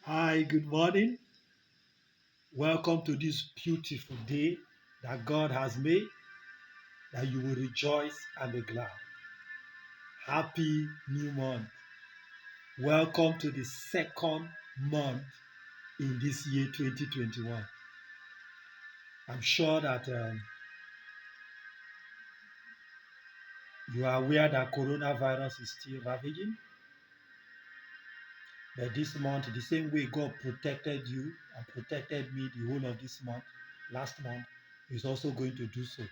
Hi, good morning. Welcome to this beautiful day that God has made, that you will rejoice and be glad. Happy new month. Welcome to the second month in this year 2021. I'm sure that you are aware that coronavirus is still ravaging, but this month, the same way God protected you and protected me the whole of this month, last month, is also going to do so.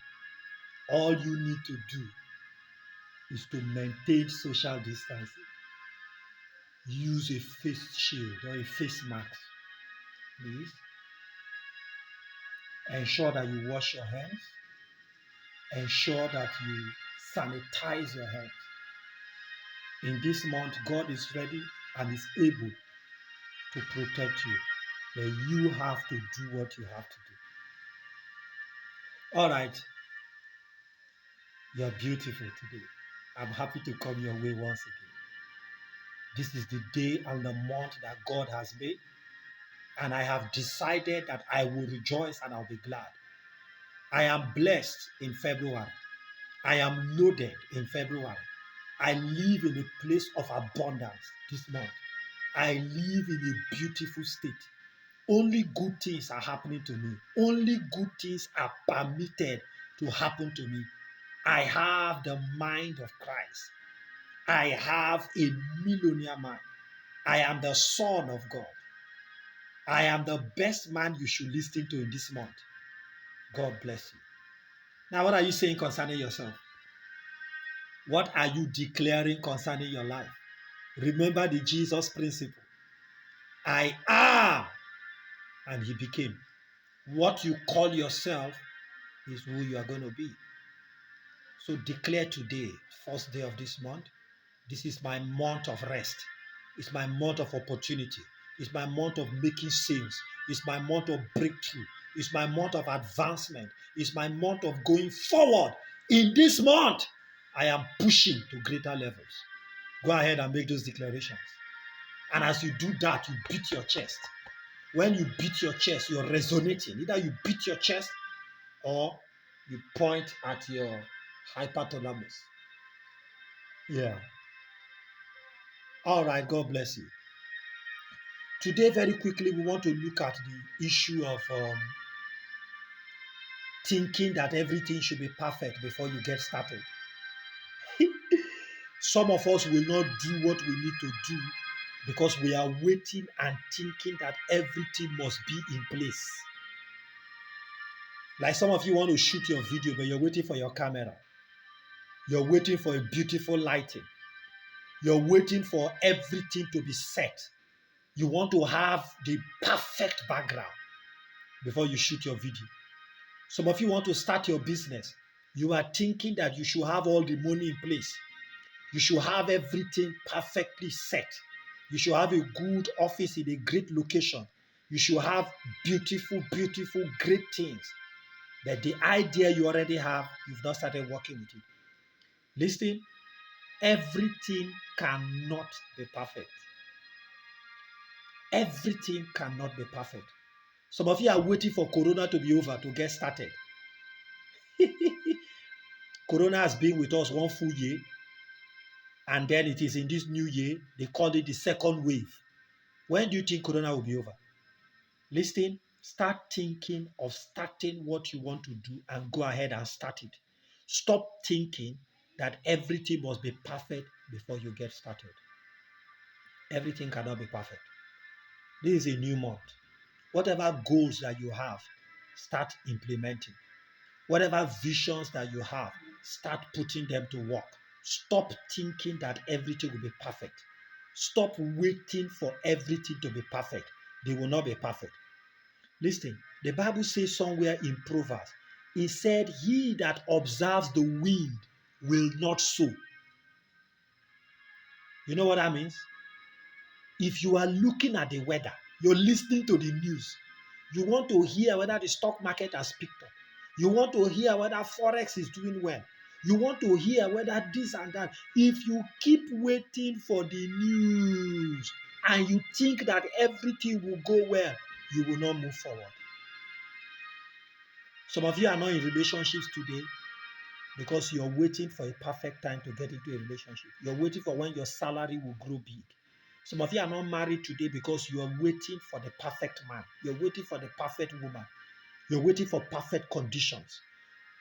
All you need to do is to maintain social distancing. Use a face shield or a face mask, please. Ensure that you wash your hands. Ensure that you sanitize your hands. In this month, God is ready and is able to protect you. But you have to do what you have to do. All right, you're beautiful today. I'm happy to come your way once again. This is the day and the month that God has made, and I have decided that I will rejoice and I'll be glad. I am blessed in February. I am loaded in February. I live in a place of abundance this month. I live in a beautiful state. Only good things are happening to me. Only good things are permitted to happen to me. I have the mind of Christ. I have a millionaire mind. I am the son of God. I am the best man you should listen to in this month. God bless you. Now, what are you saying concerning yourself? What are you declaring concerning your life? Remember the Jesus principle. I am, and he became. What you call yourself is who you are going to be. So declare today, first day of this month, this is my month of rest. It's my month of opportunity. It's my month of making sales. It's my month of breakthrough. It's my month of advancement. It's my month of going forward. In this month, I am pushing to greater levels. Go ahead and make those declarations. And as you do that, you beat your chest. When you beat your chest, you're resonating. Either you beat your chest or you point at your hypothalamus. Yeah. All right. God bless you. Today, very quickly, we want to look at the issue of thinking that everything should be perfect before you get started. Some of us will not do what we need to do because we are waiting and thinking that everything must be in place. Like some of you want to shoot your video, but you're waiting for your camera. You're waiting for a beautiful lighting. You're waiting for everything to be set. You want to have the perfect background before you shoot your video. Some of you want to start your business. You are thinking that you should have all the money in place. You should have everything perfectly set. You should have a good office in a great location. You should have beautiful, beautiful, great things. But the idea you already have, you've not started working with it. Listen, everything cannot be perfect. Everything cannot be perfect. Some of you are waiting for Corona to be over to get started. Corona has been with us one full year, and then it is in this new year, they call it the second wave. When do you think Corona will be over? Listen, start thinking of starting what you want to do and go ahead and start it. Stop thinking that everything must be perfect before you get started. Everything cannot be perfect. This is a new month. Whatever goals that you have, start implementing. Whatever visions that you have, start putting them to work. Stop thinking that everything will be perfect. Stop waiting for everything to be perfect. They will not be perfect. Listen, the Bible says somewhere in Proverbs, it said, he that observes the wind will not sow. You know what that means? If you are looking at the weather, you're listening to the news, you want to hear whether the stock market has picked up. You want to hear whether Forex is doing well. You want to hear whether this and that. If you keep waiting for the news and you think that everything will go well, you will not move forward. Some of you are not in relationships today because you're waiting for a perfect time to get into a relationship. You're waiting for when your salary will grow big. Some of you are not married today because you are waiting for the perfect man. You're waiting for the perfect woman. You're waiting for perfect conditions.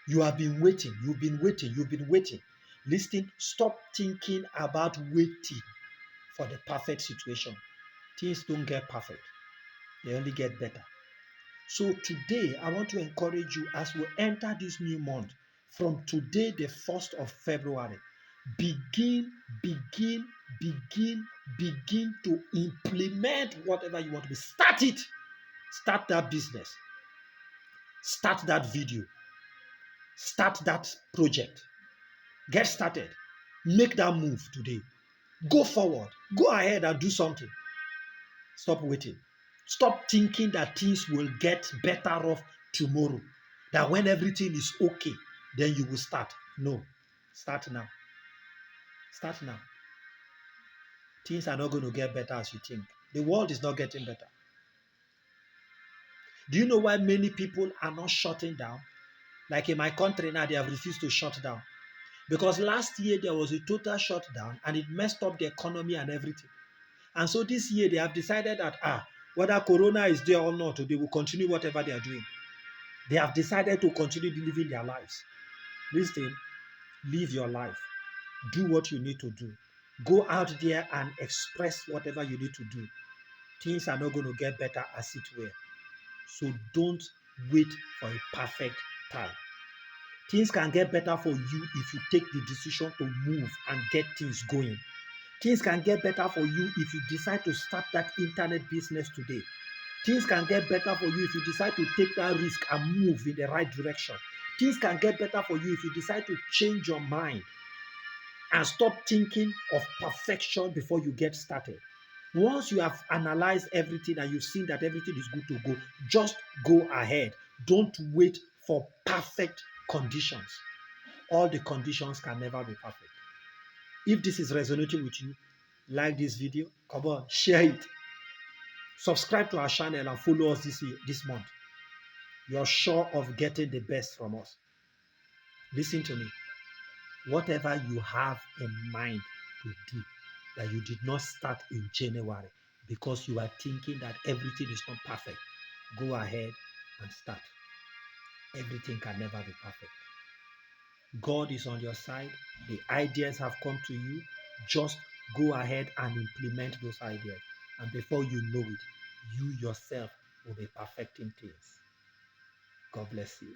You have been waiting. You've been waiting. You've been waiting. Listen, stop thinking about waiting for the perfect situation. Things don't get perfect. They only get better. So today, I want to encourage you as we enter this new month, from today, the 1st of February, begin to implement whatever you want to be. Start it. Start that business. Start that video. Start that project. Get started. Make that move today. Go forward. Go ahead and do something. Stop waiting. Stop thinking that things will get better off tomorrow. That when everything is okay, then you will start. No. Start now. Start now. Things are not going to get better as you think. The world is not getting better. Do you know why many people are not shutting down? Like in my country now, they have refused to shut down. Because last year there was a total shutdown and it messed up the economy and everything. And so this year they have decided that whether Corona is there or not, they will continue whatever they are doing. They have decided to continue living their lives. Listen, live your life. Do what you need to do. Go out there and express whatever you need to do. Things are not going to get better as it were. So don't wait for a perfect time. Things can get better for you if you take the decision to move and get things going. Things can get better for you if you decide to start that internet business today. Things can get better for you if you decide to take that risk and move in the right direction. Things can get better for you if you decide to change your mind and stop thinking of perfection before you get started. Once you have analyzed everything and you've seen that everything is good to go, just go ahead. Don't wait for perfect conditions. All the conditions can never be perfect. If this is resonating with you, like this video, come on, share it. Subscribe to our channel and follow us this month. You're sure of getting the best from us. Listen to me. Whatever you have in mind to do that you did not start in January because you are thinking that everything is not perfect, go ahead and start. Everything can never be perfect. God is on your side. The ideas have come to you. Just go ahead and implement those ideas. And before you know it, you yourself will be perfecting things. God bless you.